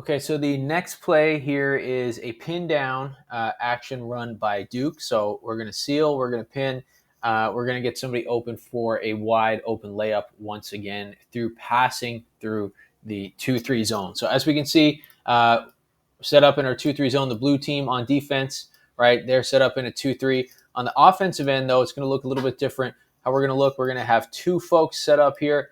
Okay, so the next play here is a pin down action run by Duke. So we're going to seal, we're going to pin, we're going to get somebody open for a wide open layup once again through passing through the 2-3 zone. So as we can see, set up in our 2-3 zone, the blue team on defense, right? They're set up in a 2-3. On the offensive end, though, it's going to look a little bit different. How we're going to look, we're going to have two folks set up here,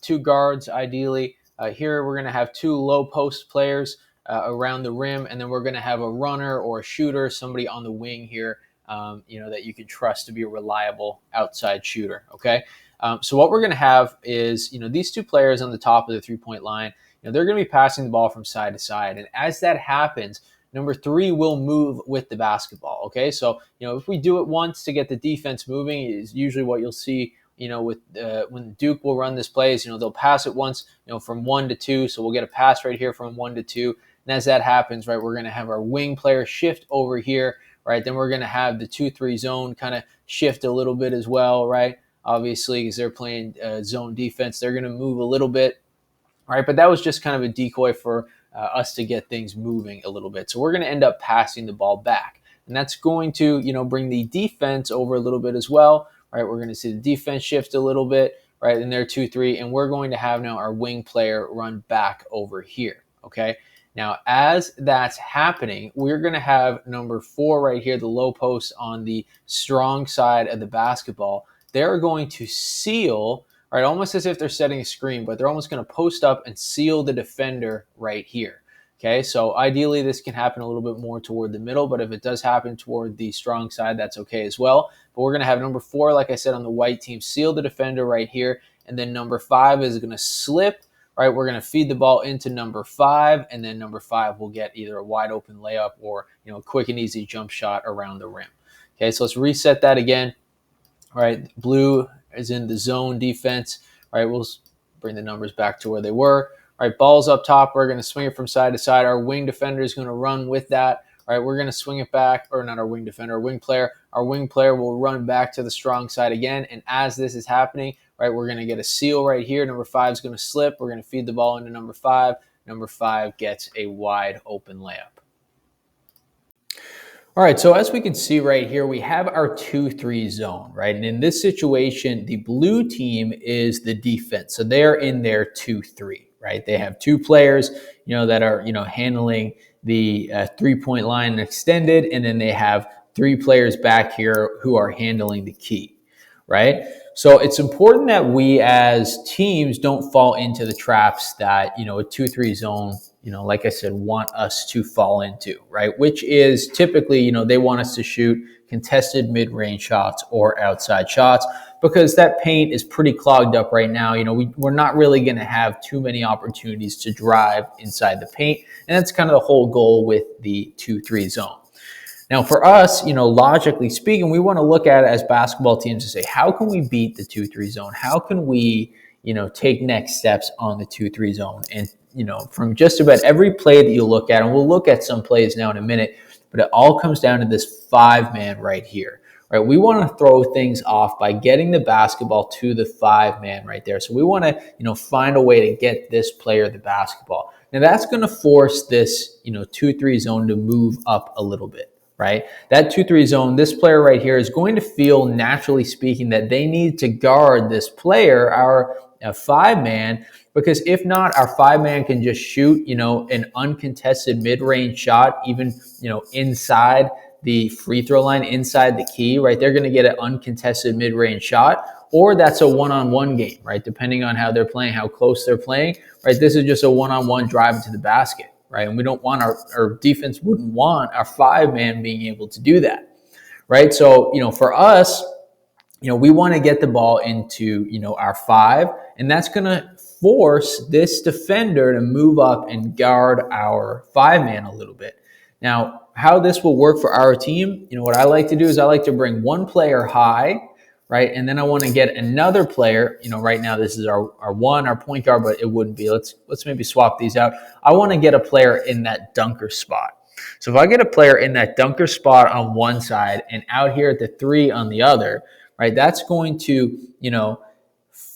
two guards ideally. Here we're going to have two low post players around the rim, and then we're going to have a runner or a shooter, somebody on the wing here, that you can trust to be a reliable outside shooter. Okay, so what we're going to have is these two players on the top of the 3-point line. They're going to be passing the ball from side to side, and as that happens, number 3 will move with the basketball. Okay, so if we do it once to get the defense moving, is usually what you'll see. With when Duke will run this plays, they'll pass it once, from 1 to 2. So we'll get a pass right here from 1 to 2. And as that happens, right, we're going to have our wing player shift over here, right? Then we're going to have the 2-3 zone kind of shift a little bit as well, right? Obviously, because they're playing zone defense, they're going to move a little bit, right? But that was just kind of a decoy for us to get things moving a little bit. So we're going to end up passing the ball back. And that's going to, bring the defense over a little bit as well. Right, we're going to see the defense shift a little bit, right, in their 2-3, and we're going to have now our wing player run back over here, okay? Now, as that's happening, we're going to have number 4 right here, the low post on the strong side of the basketball. They're going to seal, right, almost as if they're setting a screen, but they're almost going to post up and seal the defender right here. Okay, so ideally this can happen a little bit more toward the middle, but if it does happen toward the strong side, that's okay as well. But we're going to have number 4, like I said, on the white team, seal the defender right here, and then number 5 is going to slip, right? We're going to feed the ball into number 5, and then number 5 will get either a wide open layup or a quick and easy jump shot around the rim. Okay, so let's reset that again. All right, blue is in the zone defense. All right, we'll bring the numbers back to where they were. All right, ball's up top. We're going to swing it from side to side. Our wing defender is going to run with that. All right, we're going to swing it back, or not our wing defender, our wing player. Our wing player will run back to the strong side again. And as this is happening, right, we're going to get a seal right here. Number 5 is going to slip. We're going to feed the ball into number 5. Number 5 gets a wide open layup. All right, so as we can see right here, we have our 2-3 zone, right? And in this situation, the blue team is the defense. So they're in their 2-3, right? They have 2 players, that are, handling the 3-point line extended, and then they have 3 players back here who are handling the key, right? So it's important that we as teams don't fall into the traps that, a 2-3 zone, like I said, want us to fall into, right? Which is typically, they want us to shoot contested mid-range shots or outside shots because that paint is pretty clogged up right now. We're not really going to have too many opportunities to drive inside the paint. And that's kind of the whole goal with the 2-3 zone. Now, for us, logically speaking, we want to look at it as basketball teams and say, how can we beat the 2-3 zone? How can we, take next steps on the 2-3 zone? And, from just about every play that you look at, and we'll look at some plays now in a minute, but it all comes down to this 5-man right here, right? We want to throw things off by getting the basketball to the 5-man right there. So we want to, find a way to get this player the basketball. Now, that's going to force this, 2-3 zone to move up a little bit. Right? That 2-3 zone, this player right here is going to feel, naturally speaking, that they need to guard this player, our 5-man, because if not, our 5-man can just shoot, an uncontested mid-range shot, even, inside the free throw line, inside the key, right? They're going to get an uncontested mid-range shot, or that's a one-on-one game, right? Depending on how they're playing, how close they're playing, right? This is just a one-on-one drive into the basket. Right, and we don't want our defense wouldn't want our 5-man being able to do that, right? So, for us, we want to get the ball into, our 5, and that's going to force this defender to move up and guard our 5-man a little bit. Now, how this will work for our team, what I like to do is I like to bring one player high, right? And then I want to get another player, right now this is our point guard, but it wouldn't be. Let's maybe swap these out. I want to get a player in that dunker spot. So if I get a player in that dunker spot on one side and out here at the 3 on the other, right, that's going to,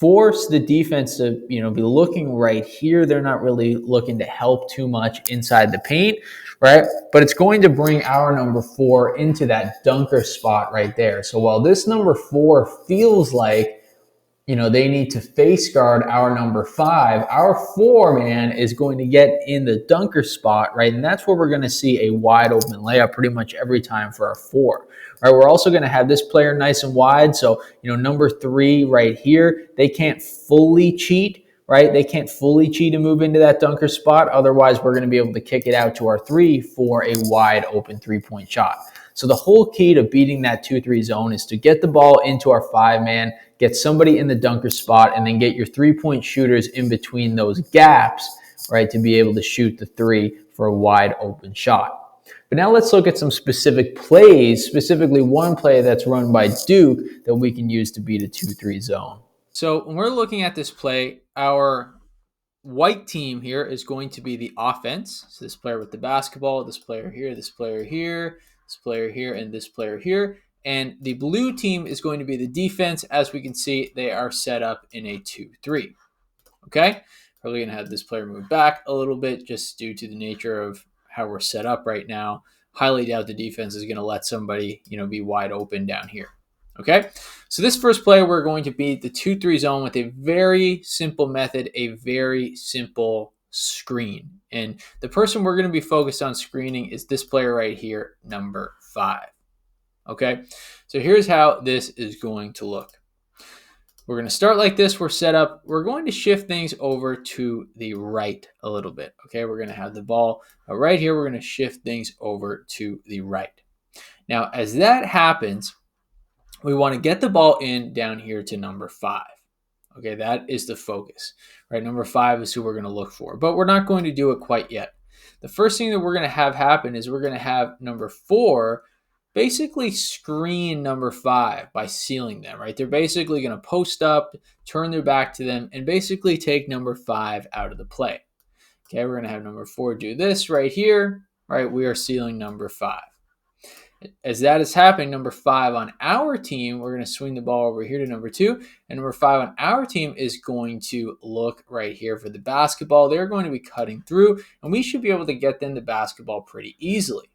force the defense to, be looking right here. They're not really looking to help too much inside the paint, right? But it's going to bring our number 4 into that dunker spot right there. So while this number 4 feels like, they need to face guard our number 5, our 4 man is going to get in the dunker spot, right? And that's where we're going to see a wide open layup pretty much every time for our 4. Right, we're also going to have this player nice and wide. So, number 3 right here, they can't fully cheat, right? They can't fully cheat and move into that dunker spot. Otherwise, we're going to be able to kick it out to our 3 for a wide open 3-point shot. So the whole key to beating that 2-3 zone is to get the ball into our 5-man, get somebody in the dunker spot, and then get your 3-point shooters in between those gaps, right, to be able to shoot the 3 for a wide open shot. But now let's look at some specific plays, specifically one play that's run by Duke that we can use to beat a 2-3 zone. So when we're looking at this play, our white team here is going to be the offense. So this player with the basketball, this player here, this player here, this player here, and this player here. And the blue team is going to be the defense. As we can see, they are set up in a 2-3. Okay? Probably going to have this player move back a little bit just due to the nature of how we're set up right now. Highly doubt the defense is going to let somebody, be wide open down here. Okay, so this first play, we're going to beat the 2-3 zone with a very simple method, a very simple screen. And the person we're going to be focused on screening is this player right here, number 5. Okay, so here's how this is going to look. We're going to start like this. We're set up. We're going to shift things over to the right a little bit. Okay, we're going to have the ball right here. We're going to shift things over to the right. Now, as that happens, we want to get the ball in down here to number 5. Okay, that is the focus, right? Number 5 is who we're going to look for, but we're not going to do it quite yet. The first thing that we're going to have happen is we're going to have number 4 basically screen number 5 by sealing them, right? They're basically going to post up, turn their back to them, and basically take number 5 out of the play. Okay, we're going to have number 4 do this right here, right? We are sealing number 5. As that is happening, number 5 on our team, we're going to swing the ball over here to number 2. And number 5 on our team is going to look right here for the basketball. They're going to be cutting through, and we should be able to get them the basketball pretty easily.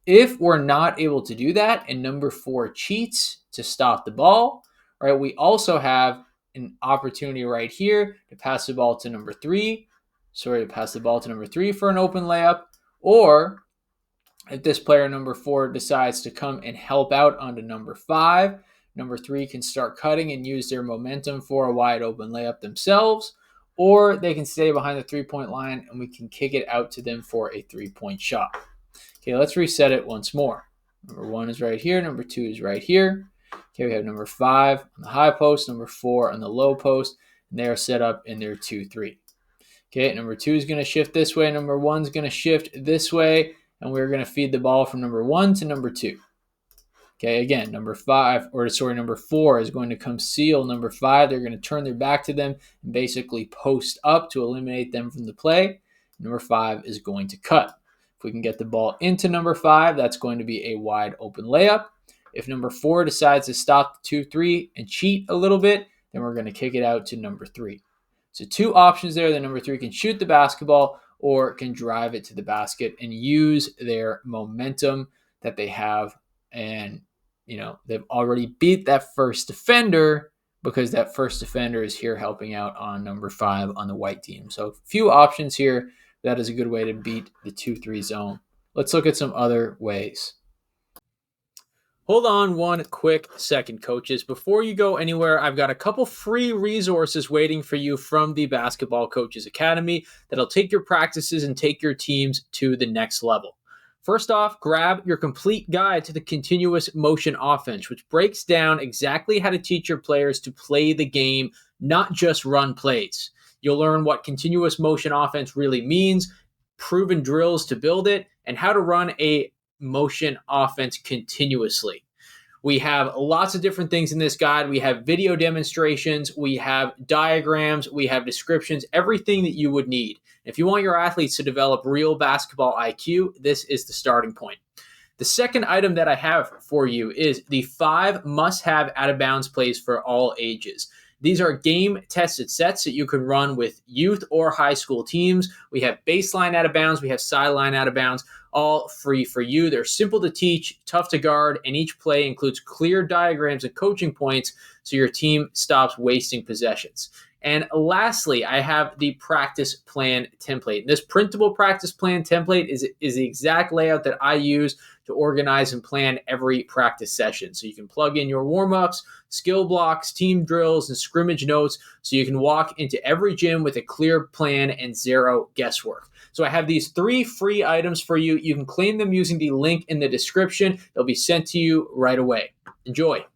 If we're not able to do that and number 4 cheats to stop the ball, right, we also have an opportunity right here to pass the ball to number 3. Pass the ball to number 3 for an open layup, or if this player number 4 decides to come and help out onto number 5, number 3 can start cutting and use their momentum for a wide open layup themselves, or they can stay behind the 3-point line and we can kick it out to them for a 3-point shot. Okay, let's reset it once more. Number 1 is right here. Number 2 is right here. Okay, we have number 5 on the high post, number 4 on the low post, and they are set up in their 2-3. Okay, number 2 is going to shift this way. Number 1 is going to shift this way. And we're going to feed the ball from number 1 to number 2. Okay, again, number 4 is going to come seal number 5. They're going to turn their back to them and basically post up to eliminate them from the play. Number 5 is going to cut. If we can get the ball into number 5, that's going to be a wide open layup. If number 4 decides to stop the 2-3 and cheat a little bit, then we're going to kick it out to number 3. So 2 options there. The number 3 can shoot the basketball or can drive it to the basket and use their momentum that they have. And, they've already beat that first defender because that first defender is here helping out on number 5 on the white team. So a few options here. That is a good way to beat the 2-3 zone. Let's look at some other ways. Hold on one quick second, coaches. Before you go anywhere, I've got a couple free resources waiting for you from the Basketball Coaches Academy that'll take your practices and take your teams to the next level. First off, grab your complete guide to the continuous motion offense, which breaks down exactly how to teach your players to play the game, not just run plays. You'll learn what continuous motion offense really means, proven drills to build it, and how to run a motion offense continuously. We have lots of different things in this guide. We have video demonstrations, we have diagrams, we have descriptions, everything that you would need. If you want your athletes to develop real basketball IQ, this is the starting point. The second item that I have for you is the 5 must-have out-of-bounds plays for all ages. These are game-tested sets that you can run with youth or high school teams. We have baseline out of bounds. We have sideline out of bounds, all free for you. They're simple to teach, tough to guard, and each play includes clear diagrams and coaching points so your team stops wasting possessions. And lastly, I have the practice plan template. This printable practice plan template is the exact layout that I use to organize and plan every practice session. So you can plug in your warm-ups, skill blocks, team drills, and scrimmage notes so you can walk into every gym with a clear plan and zero guesswork. So I have these 3 free items for you. You can claim them using the link in the description. They'll be sent to you right away. Enjoy.